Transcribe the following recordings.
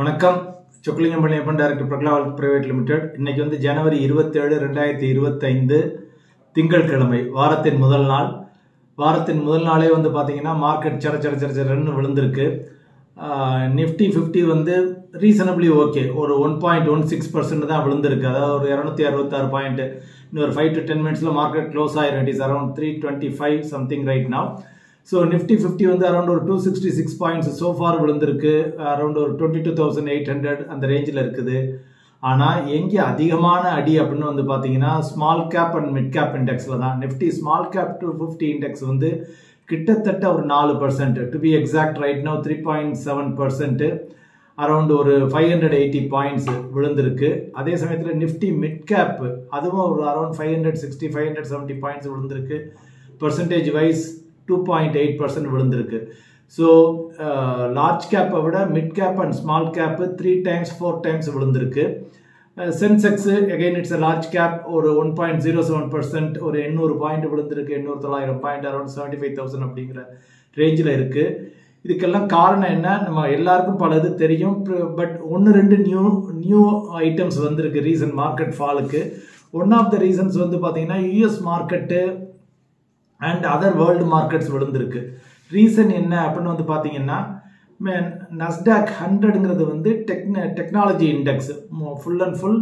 வணக்கம். Chockalingam Palaniappan, director பிரக்லா wealth private limited. இன்னைக்கு வந்து ஜனவரி 27, 2025 திங்கட்கிழமை, வாரத்தின் முதல் நாள். வாரத்தின் முதல் நாளே வந்து பார்த்தீங்கன்னா மார்க்கெட் சரன்னு விழுந்திருக்கு. நிஃப்டி 50 வந்து ரீசனபிளி ஓகே, ஒரு 1.16% தான் விழுந்திருக்கு. அதாவது ஒரு 266 பாயிண்ட். இன்னொரு 5 to 10 மினிட்ஸில் மார்க்கெட் க்ளோஸ் ஆயிரும். It is around 325 something right now. So Nifty 50 வந்து அரௌண்ட் ஒரு 266 பாயிண்ட்ஸ் சோஃபார் விழுந்திருக்கு. அரௌண்ட் ஒரு 22,800 அந்த ரேஞ்சில் இருக்குது. ஆனால் எங்கே அதிகமான அடி அப்படின்னு வந்து பார்த்தீங்கன்னா small cap and mid cap இண்டெக்ஸில் தான். நிஃப்டி ஸ்மால் கேப் 250 இண்டெக்ஸ் வந்து கிட்டத்தட்ட ஒரு 4%, to be exact right now 3.7%, around ஒரு 580 பாயிண்ட்ஸ் விழுந்திருக்கு. அதே சமயத்தில் நிஃப்டி மிட் கேப் அதுவும் ஒரு அரௌண்ட் 560 570 பாயிண்ட்ஸ் விழுந்திருக்கு. பர்சன்டேஜ் வைஸ் 2.8% விழுந்திருக்கு. ஸோ லார்ஜ் கேப்பை விட mid cap and small gap 3 times 4 times விழுந்திருக்கு. Sensex again it's a large cap, ஒரு 1.07%, ஒரு 800 பாயிண்ட் விழுந்திருக்கு. 800 பாயிண்ட், அரௌண்ட் 75,000 அப்படிங்கிற ரேஞ்சில் இருக்கு. இதுக்கெல்லாம் காரணம் என்ன, நம்ம எல்லாருக்கும் பல இது தெரியும். பட் 1-2 நியூ ஐட்டம்ஸ் வந்திருக்கு ரீசன் மார்க்கெட் ஃபாலுக்கு. ஒன் ஆஃப் த ரீசன்ஸ் வந்து பார்த்தீங்கன்னா US market and other world markets விழுந்திருக்கு. ரீசன் என்ன அப்படின்னு வந்து பார்த்தீங்கன்னா, நஸ்டாக் 100ங்கிறது வந்து technology index, full and full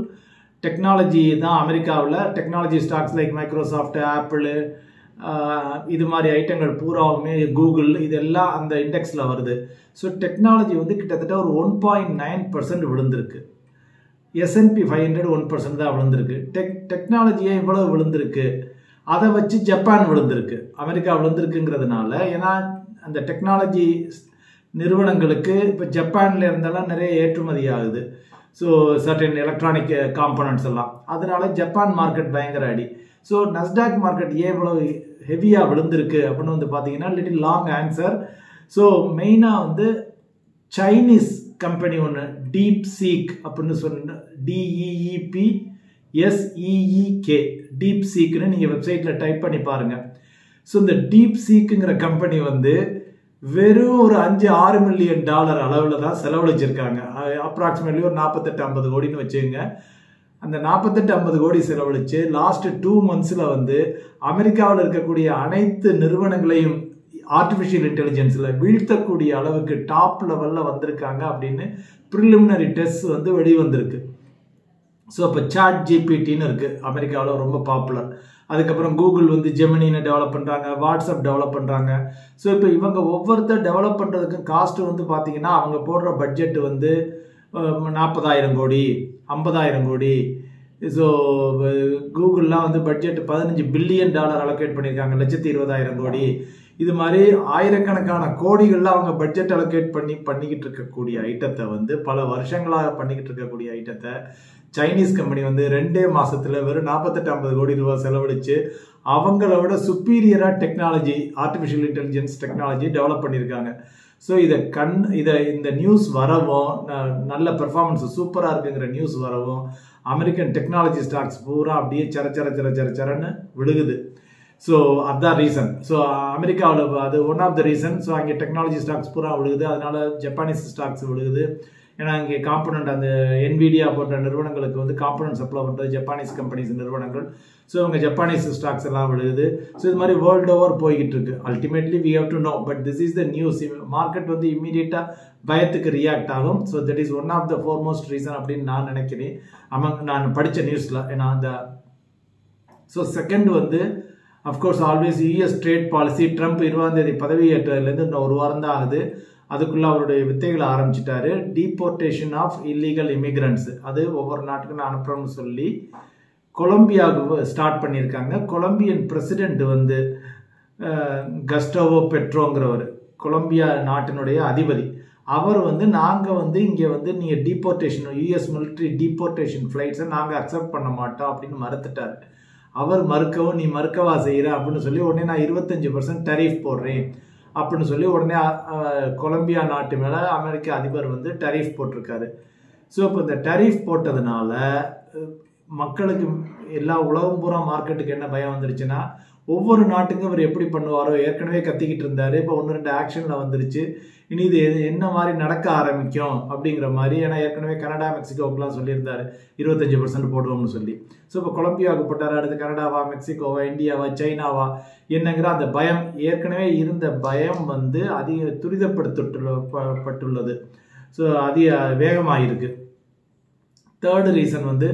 technology தான். அமெரிக்காவில் technology stocks like Microsoft, Apple, இது மாதிரி ஐட்டங்கள் பூராவுமே, கூகுள், இதெல்லாம் அந்த இண்டெக்ஸில் வருது. ஸோ டெக்னாலஜி வந்து கிட்டத்தட்ட ஒரு 1.9% விழுந்திருக்கு. S&P 500 1% தான் விழுந்திருக்கு. டெக்னாலஜியே இவ்வளவு விழுந்திருக்கு. அதை வச்சு ஜப்பான் விழுந்திருக்கு, அமெரிக்கா விழுந்திருக்குங்கிறதுனால. ஏன்னா அந்த டெக்னாலஜி நிறுவனங்களுக்கு இப்போ ஜப்பானில் இருந்தாலும் நிறைய ஏற்றுமதி ஆகுது. ஸோ சர்டன் எலக்ட்ரானிக் காம்பனன்ட்ஸ் எல்லாம், அதனால ஜப்பான் மார்க்கெட் பயங்கர அடி. ஸோ நஸ்டாக் மார்க்கெட் ஏன் இவ்வளவு ஹெவியாக விழுந்திருக்கு அப்படின்னு வந்து பார்த்தீங்கன்னா லிட்டில் லாங் ஆன்சர். ஸோ மெயினாக வந்து சைனீஸ் கம்பெனி ஒன்று டீப் சீக் அப்படின்னு சொன்ன, DEEPSEEK, டீப் சீக்னு நீங்கள் வெப்சைட்டில் டைப் பண்ணி பாருங்கள். ஸோ இந்த டீப் சீக்குங்கிற கம்பெனி வந்து வெறும் ஒரு $5-6 மில்லியன் அளவில் தான் செலவழிச்சிருக்காங்க. அப்ராக்சிமேட்லி ஒரு 48-50 கோடின்னு வச்சுக்கோங்க. அந்த 48-50 கோடி செலவழித்து லாஸ்ட் 2 monthsல வந்து அமெரிக்காவில் இருக்கக்கூடிய அனைத்து நிறுவனங்களையும் ஆர்டிஃபிஷியல் இன்டெலிஜென்ஸில் வீழ்த்தக்கூடிய அளவுக்கு டாப் லெவலில் வந்திருக்காங்க அப்படின்னு ப்ரிலிமினரி டெஸ்ட் வந்து வெளிவந்திருக்கு. ஸோ இப்போ சாட் ஜிபிடின்னு இருக்குது, அமெரிக்காவில் ரொம்ப பாப்புலர். அதுக்கப்புறம் கூகுள் வந்து ஜெமினின்னு டெவலப் பண்ணுறாங்க, வாட்ஸ்அப் டெவலப் பண்ணுறாங்க. ஸோ இப்போ இவங்க ஒவ்வொருத்தர் டெவலப் பண்ணுறதுக்கு காஸ்ட்டு வந்து பார்த்தீங்கன்னா அவங்க போடுற பட்ஜெட் வந்து 40,000 கோடி, 50,000 கோடி. ஸோ கூகுள்லாம் வந்து பட்ஜெட் $15 பில்லியன் அலோகேட் பண்ணியிருக்காங்க, 120,000 கோடி. இது மாதிரி ஆயிரக்கணக்கான கோடிகளில் அவங்க பட்ஜெட் அலோகேட் பண்ணிக்கிட்டு இருக்கக்கூடிய ஐட்டத்தை வந்து பல வருஷங்களாக பண்ணிக்கிட்டு இருக்கக்கூடிய ஐட்டத்தை சைனீஸ் கம்பெனி வந்து 2 மாதத்தில் வெறும் 48-50 கோடி ரூபாய் செலவழித்து அவங்கள விட சுப்பீரியராக technology, artificial intelligence technology develop பண்ணியிருக்காங்க. ஸோ இந்த நியூஸ் வரவும், நல்ல பெர்ஃபார்மன்ஸ் சூப்பராக இருக்குங்கிற நியூஸ் வரவும் அமெரிக்கன் டெக்னாலஜி ஸ்டாக்ஸ் பூரா அப்படியே சரன்னு விழுகுது. ஸோ அதுதான் ரீசன். ஸோ அமெரிக்காவில் அது one of the reason. So அங்கே டெக்னாலஜி ஸ்டாக்ஸ் பூரா விழுகுது. அதனால ஜப்பானீஸ் ஸ்டாக்ஸ் விழுகுது. ஏன்னா இங்கே காம்பனண்ட், அந்த NVIDIA போன்ற நிறுவனங்களுக்கு வந்து காம்பனண்ட் சப்ளை பண்ணுறது ஜப்பானீஸ் கம்பெனிஸ் நிறுவனங்கள். ஸோ அவங்க ஜப்பானீஸ் ஸ்டாக்ஸ் எல்லாம் விழுகுது. ஸோ இது மாதிரி வேர்ல்டு ஓவர் போய்கிட்டு இருக்கு. Ultimately we have to know, but this is the news. Market வந்து இம்மீடியட்டாக பயத்துக்கு ரியாக்ட் ஆகும். So that is one of the foremost reason அப்படின்னு நான் நினைக்கிறேன், நான் படித்த நியூஸில். ஏன்னா அந்த ஸோ செகண்ட் வந்து of course always US trade policy. Trump 20ஆம் தேதி பதவியேற்றதுலேருந்து இன்னும் 1 வாரம் தான் ஆகுது. அதுக்குள்ளே அவருடைய வித்தைகளை ஆரம்பிச்சிட்டாரு. டீபோர்டேஷன் ஆஃப் இல்லீகல் இமிகிரண்ட்ஸ், அது ஒவ்வொரு நாட்டுக்கும் நான் அனுப்புகிறோம்னு சொல்லி கொலம்பியாவுக்கு ஸ்டார்ட் பண்ணியிருக்காங்க. கொலம்பியன் பிரசிடென்ட் வந்து கஸ்டோவோ பெட்ரோங்கிறவர், கொலம்பியா நாட்டினுடைய அதிபதி. அவர் வந்து நாங்கள் வந்து இங்கே வந்து நீங்கள் டீபோர்டேஷன், US மிலிட்ரி டீபோர்டேஷன் ஃப்ளைட்ஸை நாங்கள் அக்செப்ட் பண்ண மாட்டோம் அப்படின்னு மறுத்துட்டார். அவர் மறுக்கவும், நீ மறுக்கவா செய்கிற அப்படின்னு சொல்லி உடனே நான் 25% டரிஃப் போடுறேன் அப்படின்னு சொல்லி உடனே கொலம்பியா நாட்டு மேலே அமெரிக்க அதிபர் வந்து டரிஃப் போட்டிருக்காரு. ஸோ இப்போ இந்த டரிஃப் போட்டதுனால மக்களுக்கு, எல்லா உலகம் பூரா மார்க்கெட்டுக்கு என்ன பயம் வந்துருச்சுன்னா, ஒவ்வொரு நாட்டுக்கும் இவர் எப்படி பண்ணுவாரோ, ஏற்கனவே கத்திக்கிட்டு இருந்தார், இப்போ 1-2 ஆக்ஷனில் வந்துருச்சு. இனி இது என்ன மாதிரி நடக்க ஆரம்பிக்கும் அப்படிங்கிற மாதிரி. ஏன்னா ஏற்கனவே கனடா மெக்சிகோவுக்குலாம் சொல்லியிருந்தாரு 25% போடுவோம்னு சொல்லி. ஸோ இப்போ கொலம்பியாவுக்கு போட்டார், அடுத்து கனடாவா, மெக்சிகோவா, இந்தியாவா, சைனாவா என்னங்கிற அந்த பயம், ஏற்கனவே இருந்த பயம் வந்து அதிக துரிதப்படுத்தப்பட்டுள்ளது. ஸோ அதிக வேகமாக இருக்கு. தேர்டு ரீசன் வந்து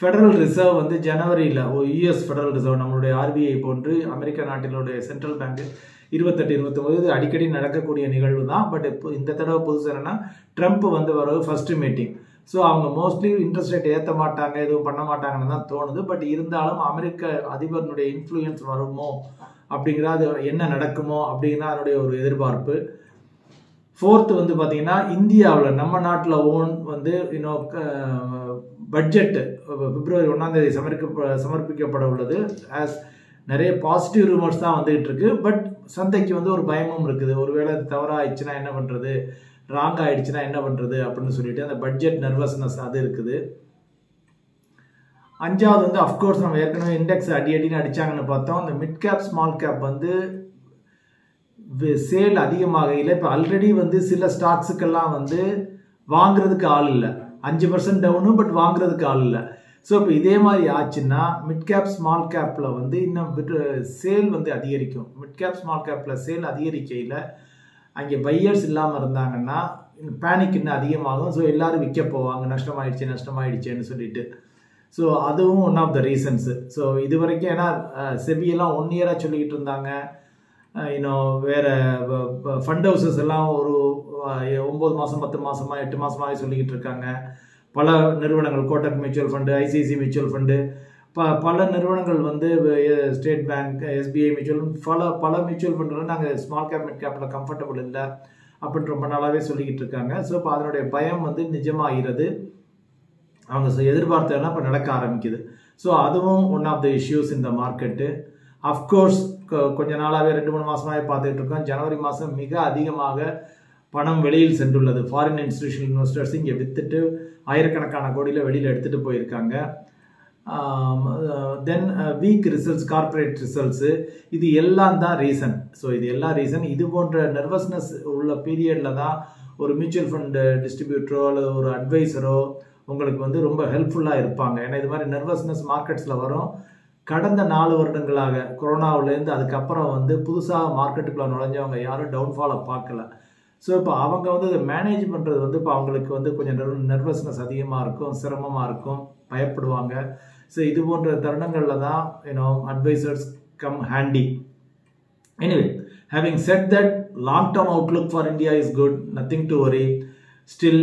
ஃபெடரல் ரிசர்வ் வந்து ஜனவரியில் யூஎஸ் ஃபெடரல் ரிசர்வ் நம்மளுடைய ஆர்பிஐ போன்று அமெரிக்க நாட்டினுடைய சென்ட்ரல் பேங்க் 28-29 அடிக்கடி நடக்கக்கூடிய நிகழ்வு தான். பட் இப்போ இந்த தடவை புதுசு என்னன்னா ட்ரம்ப் வந்து வரது ஃபர்ஸ்ட் மீட்டிங். ஸோ அவங்க மோஸ்ட்லி இன்ட்ரெஸ்ட் ரேட் ஏற்ற மாட்டாங்க, எதுவும் பண்ண மாட்டாங்கன்னு தான் தோணுது. பட் இருந்தாலும் அமெரிக்க அதிபருடைய இன்ஃப்ளூயன்ஸ் வருமோ அப்படிங்கிற, அது என்ன நடக்குமோ அப்படிங்கிற அதனுடைய ஒரு எதிர்பார்ப்பு. ஃபோர்த்து வந்து பார்த்தீங்கன்னா இந்தியாவில் நம்ம நாட்டில் ஓன் வந்து இன்னும் பட்ஜெட் பிப்ரவரி 1ஆம் தேதி சமர்ப்பிக்கப்பட உள்ளது. நிறைய பாசிட்டிவ் ரூமர்ஸ் தான் வந்துகிட்டு இருக்கு. பட் சந்தைக்கு வந்து ஒரு பயமும் இருக்குது. ஒருவேளை தவறாக ஆயிடுச்சுன்னா என்ன பண்ணுறது, ராங் ஆயிடுச்சுன்னா என்ன பண்ணுறது அப்படின்னு சொல்லிட்டு அந்த பட்ஜெட் நர்வஸ்னஸ் அது இருக்குது. அஞ்சாவது வந்து அஃப்கோர்ஸ் நம்ம ஏற்கனவே இண்டெக்ஸ் அடின்னு அடிச்சாங்கன்னு பார்த்தோம். இந்த மிட் கேப் ஸ்மால் கேப் வந்து சேல் அதிகமாக இல்லை. இப்போ ஆல்ரெடி வந்து சில ஸ்டாக்ஸுக்கெல்லாம் வந்து வாங்குறதுக்கு ஆள் இல்லை, 5% டவுனு, பட் வாங்குறதுக்கு ஆள் இல்லை. ஸோ இப்போ இதே மாதிரி ஆச்சுன்னா மிட் கேப் ஸ்மால் கேப்பில் வந்து இன்னும் சேல் வந்து அதிகரிக்கும். மிட் கேப் ஸ்மால் கேப்பில் சேல் அதிகரிக்கையில் அங்கே பையர்ஸ் இல்லாமல் இருந்தாங்கன்னா பேனிக் இன்னும் அதிகமாகும். ஸோ எல்லாரும் விற்க போவாங்க, நஷ்டமாயிடுச்சேன்னு சொல்லிட்டு. ஸோ அதுவும் one of the reasons. So இது வரைக்கும் ஏன்னா செபியெல்லாம் 1 இயராக சொல்லிக்கிட்டு இருந்தாங்க. இன்னும் வேறு ஃபண்ட் ஹவுசஸ் எல்லாம் ஒரு 9 மாதம் 10 மாதமாக 8 மாதமாகவே சொல்லிக்கிட்டு இருக்காங்க. பல நிறுவனங்கள், Kotak mutual fund, ICIC mutual fund, பல நிறுவனங்கள் வந்து ஸ்டேட் பேங்க், எஸ்பிஐ மியூச்சுவல் பல மியூச்சுவல் ஃபண்டுகள் நாங்கள் ஸ்மால் கேப் மிட் கேப்பில் கம்ஃபர்டபுள் இல்லை அப்படின்னு ரொம்ப நாளாகவே சொல்லிக்கிட்டு இருக்காங்க. ஸோ இப்போ அதனுடைய பயம் வந்து நிஜமாகிறது. அவங்க எதிர்பார்த்ததெல்லாம் இப்போ நடக்க ஆரம்பிக்குது. ஸோ அதுவும் ஒன் ஆஃப் த இஷ்யூஸ் இந்த மார்க்கெட்டு. அஃப்கோர்ஸ் கொஞ்ச நாளாகவே 2-3 மாதமாகவே பார்த்துட்டு இருக்கோம். ஜனவரி மாதம் மிக அதிகமாக பணம் வெளியில் சென்றுள்ளது. ஃபாரின் இன்ஸ்டிடியூஷனல் இன்வெஸ்டர்ஸ் இங்கே விற்றுட்டு ஆயிரக்கணக்கான கோடியில் வெளியில் எடுத்துகிட்டு போயிருக்காங்க. தென் வீக் ரிசல்ட்ஸ், கார்பரேட் ரிசல்ட்ஸு, இது எல்லாம் தான் ரீசன். ஸோ இது எல்லாம் ரீசன். இது போன்ற நர்வஸ்னஸ் உள்ள பீரியடில் தான் ஒரு மியூச்சுவல் ஃபண்டு டிஸ்ட்ரிபியூட்டரோ அல்லது ஒரு அட்வைசரோ உங்களுக்கு வந்து ரொம்ப ஹெல்ப்ஃபுல்லாக இருப்பாங்க. ஏன்னா இது மாதிரி நர்வஸ்னஸ் மார்க்கெட்ஸில் வரும். கடந்த 4 வருடங்களாக கொரோனாவிலேருந்து அதுக்கப்புறம் வந்து புதுசாக மார்க்கெட்டுக்குள்ளே நுழைஞ்சவங்க யாரும் டவுன்ஃபாலை பார்க்கல. ஸோ இப்போ அவங்க வந்து இதை மேனேஜ் பண்ணுறது வந்து இப்போ அவங்களுக்கு வந்து கொஞ்சம் நர்வஸ்னஸ் அதிகமாக இருக்கும், சிரமமாக இருக்கும், பயப்படுவாங்க. ஸோ இது போன்ற தருணங்களில் தான் advisers come handy. Anyway, having said that, long term Outlook for India is good, nothing to worry. Still,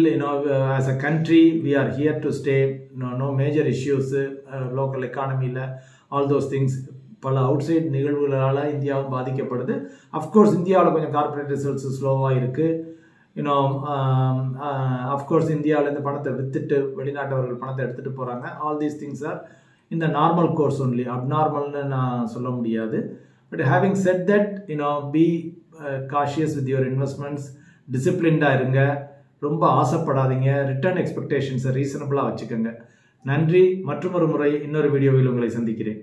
as a country, we are here to stay. No major issues, local economy, all those things. பல outside நிகழ்வுகளால் இந்தியாவும் பாதிக்கப்படுது. Of course இந்தியாவில் கொஞ்சம் corporate results ஸ்லோவாக இருக்குது. Of course இந்தியாவில் இந்த பணத்தை விற்றுட்டு வெளிநாட்டவர்கள் பணத்தை எடுத்துகிட்டு போகிறாங்க. ஆல் தீஸ் திங்ஸ் ஆர் இந்த நார்மல் கோர்ஸ் ஒன்லி, அப்நார்மல்னு நான் சொல்ல முடியாது. But having said that, be cautious with your investments, டிசிப்ளின்டாக இருங்க, ரொம்ப ஆசைப்படாதீங்க, ரிட்டர்ன் எக்ஸ்பெக்டேஷன்ஸை ரீசனபிளாக வச்சுக்கோங்க. நன்றி. மற்றொரு முறை இன்னொரு வீடியோவில் உங்களை சந்திக்கிறேன்.